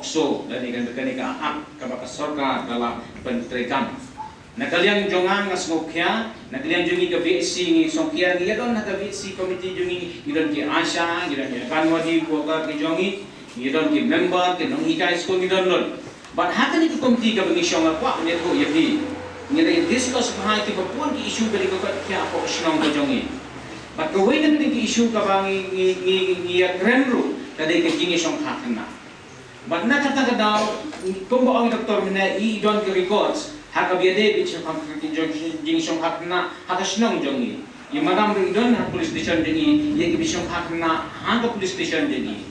pokso dan ikan hak kepada sorga dalam penterikan. Nakaliang jongang ngasngokya, nakaliang jongi ke VC ni songkia ni don nak VC komiti jongi idon ki Asha, idon ki kanwadi worker ki jongi, idon ki member ki nong hikai school idon don. But hakan ni komiti ka bengi shong apa ni ko yapi. Ni dah discuss bahai ki pun ki isu kali ko kya apa snong ko jongi. But ko wei ni ki isu ka bangi ni ya krenru kadai ke jingi shong hakna. But nak kata daw kumbo ang doktor mina I don ki records haka biade bicho kam ki jingi shong hakna haka snong jongi. Ye madam don police station jengi ye ki bishong hakna haka police station jengi.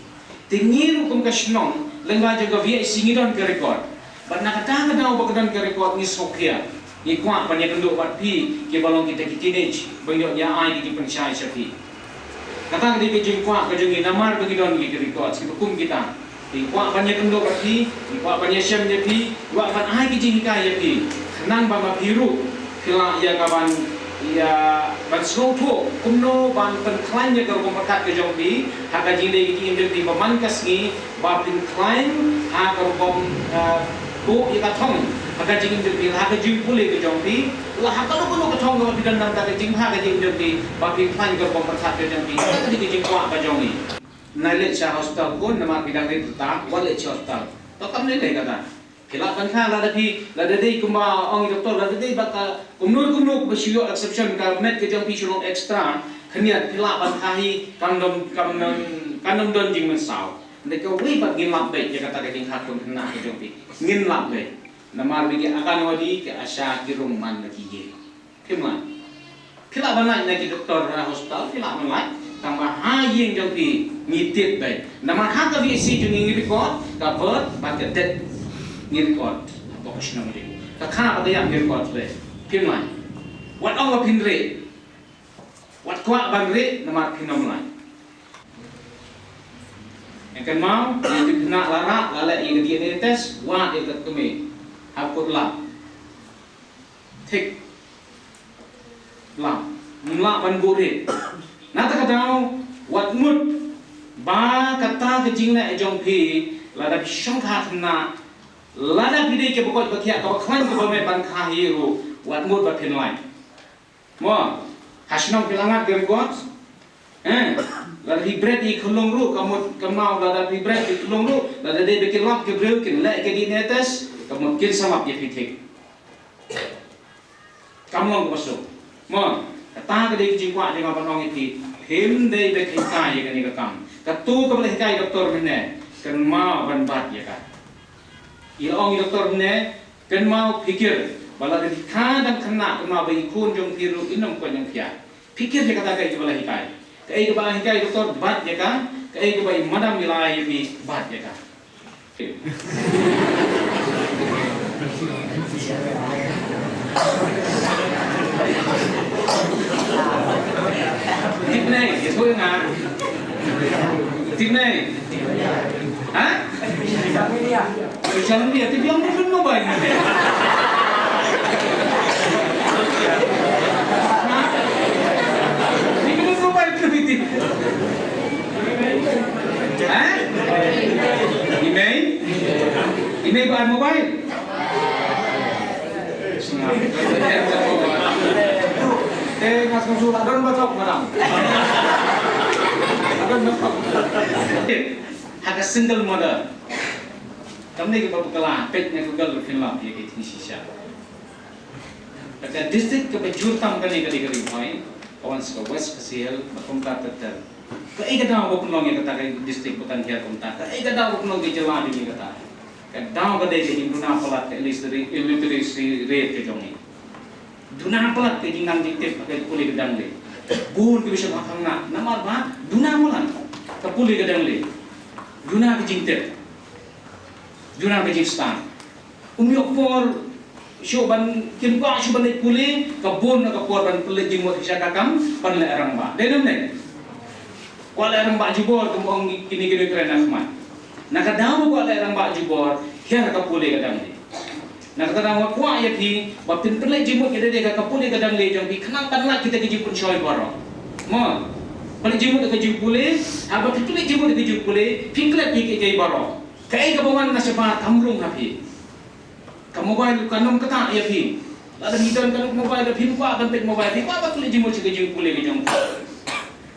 Tingiru kum ka snong lengga jaga via singidon ke record. But nak kata daw bagdon ke record ni sokya. Ni kuat banyak kenduk buat pi ke balong kita ki teenage banyak ya ai di pensyai sapi. Kata di ke kuat ke jengi namar bagi don ki record ki hukum kita. Di kuat banyak kenduk buat pi, di kuat banyak syam je pi, buat ban ai ki jengi kai pi. Nang ba biru kila ya kawan ya ban slow kumno ban pen klain ya ko pakat ke jong pi, haka jinde ki indik di pemangkas ni ba pin klain ha ko bom bu ika thong haka jing indik haka jing pule ke jong pi la haka lo ke thong ko bidan nam ta ke jing haka jing indik ba pin klain ko bom pakat ke jong pi haka di jing kwa ka jong ni naile cha hospital ko nama bidang ni ta wale cha hospital to kam le kata kila kan kha la dei kuma ong doktor la dei baka kumnur besio exception ka met ke jong pi shulong extra khaniat kila ban khahi kandom don jing men sao ne ko wi bat ngin lap be ya kata ke jing hakun na ke jong pi ngin lap be namar bi akan wadi ke asya ki rum man na ki ye kima kila ban na ki doktor hospital kila ban la tambah ha yeng jong pi ngitit be namar ha ka vi si jung ngi record ka vert bat ke det ni record apa snong ni ta kha ba yang record le pin mai wat ong pin re wat kwa ban re namar pinom lai engkan mau ni kena lara lala i dia ni tes wa de kat kemi hakut la thik la mula ban bu re na ta kadau wat mut ba kata ke jing la jong pi la da shong kha na lada pide ke pokok bakia ka klan ko me ban kha hero wat mut ba pin lai mo hasnong pilangat dem got lada hi bread I khulong ru kamut kamau lada hi bread I khulong ru lada de be lap ke breu kin la ke di netes kamut kin samap ye pitik kamlong ko so mo ta ke de ji kwa de ma banong iti him de be kai ye ke ni ka kam ka tu ka le kai doktor mene kan ma ban bat ye ka Ilang doktor ne kan mau pikir bala di kadang kena kena bagi kun jong piru inom ko jong pia pikir je kata kai bala hikai kai ke bala hikai doktor bat je ka kai ke bai madam milai bi bat je ka Tipne ye thôi nga Tipne hả Jangan dia, tapi yang mungkin mau baik nanti. Ini kan mau baik nanti. Hah? Email? Email bahan mobile? Mas konsul adon batok madam. Adon batok. Hak single mother. Kami ke bapak kelah, petnya ke gal film dia ke sisa. Tapi distrik ke bejurtam kali kali point, kawan sekolah west kecil, berkompar terter. Kau kadang bapak nong yang kata ke distrik bukan dia kompar. Kau kadang bapak nong ke jalan ini kata. Kadang kadang ke Hinduna pelat ke illiteracy rate ke jongi. Duna pelat ke jingang diktif ke puli kedang le. Bun ke bisa makan nak, nama apa? Duna mulan ke puli kedang le. Duna ke jingtip. Juna Pakistan. Umyok por shoban kimpa shoban le puli kabun na kapor ban puli jimot hisya kakam pan le arang ba. Denam ne. Wala arang ba jubor kumong kini keren Ahmad. Nakadaw ko ala arang ba jubor hiya ka puli kadang le. Nakadaw ko ya thi baptin puli jimot kede de ka puli kadang le jong bi khanang kanla kita ke jipun shoy baro. Mo Pali jimut ke jipule, aba pipule jimut ke jipule, pingklat ke baro. Kaya kabawan na siya pa kamrong hapi. Kamobile kanong kata ya pi. Lada hidan kanong mobile pin pa kan tek mobile pi pa tulis jimo sige jing pule ke jong.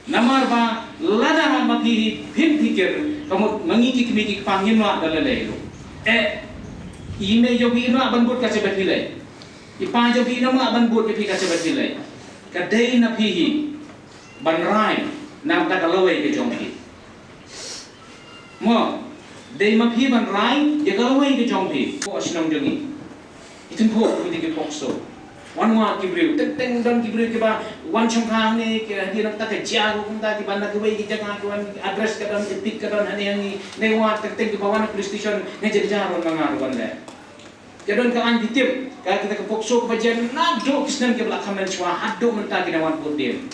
Namar ba lada mapi pin pikir kamu mengiki kimiki pangin wa dalalay lo. Ime jogi ina banbut kasi batilay. Ipa jogi ina ma banbut ke kasi batilay. Kadai na pihi banrai na kakalaway ke jong pi. Mo dei mapi banrai ya kalaway ke jong pi. Ko asinong jongi. Itun po hindi ke pokso. Wan wa kibriu teng don kibriu ke ba wan chongkang ni ke di nak ta ke jago kung ta di banda ke wei ke jaga ke wan address ka don epic ka don ani ani ne wa teng ke bawan police station ne jadi jaron mangaruan le. Kadon ka an bitim ka kita ke pokso ke bajan na do kisnan ke belakang men chwa hado menta ke wan putim.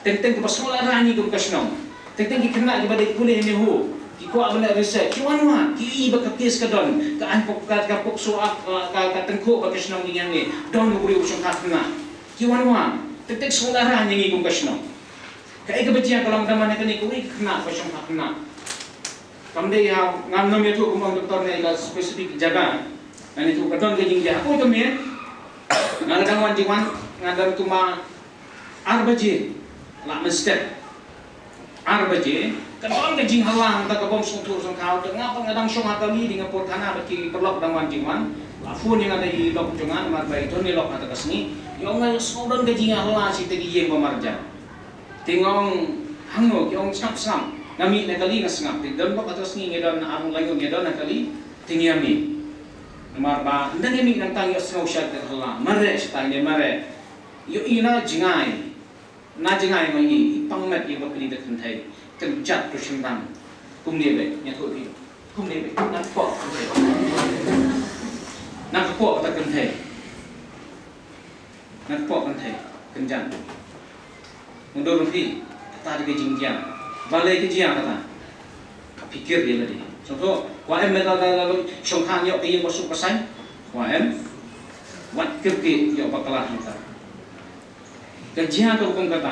Teng ke basola rani ke kasnom. Teng ke kena ke badai pulih ni hu. Ki ko abna research wan wa ki iba ka kes ka don ka an pok ka pokso ka tengko ba kasnom ni yang ni don buri usung hakna. Ki wan wa teng sola rani ni ke kasnom. Ka ega bajian kalau daman ka ni ko kena usung hakna. Kamde ya ngam nom itu kumang doktor ni ka spesifik jaga. Dan itu kadon ke jingja aku itu mir ngadang wan jiwan ngadang tuma arbaje la mester arbaje kadon ke jing halang ta ka bom sung tur sung kau tengah pengadang sung hakami di ngapur kana baki perlok dang wan jiwan la fun yang ada di lok jongan mar bai ton ni lok ata kasni yo ngai sodon ke jing halang si tegi yeng pamarja tingong hango ki ong snap snap ngami na kali ngasngap di don bok atas ni ngedon arung layo ngedon na kali tingiami marba ndang ini nang tang yosno shat Allah mare stang ne mare yo ina jingai na jingai ngi pangmet ye bapli de khanthai tem chat to shindang kum ne be nya tho bi kum ne be na ko ta khanthai na ko khanthai kenjan mundur fi ta de jingja balai ke jia kata pikir dia tadi contoh kwa em meta lalu songkhang yo pi masuk pesan kwa em wat kirki yo bakalah kita kerja ke hukum kata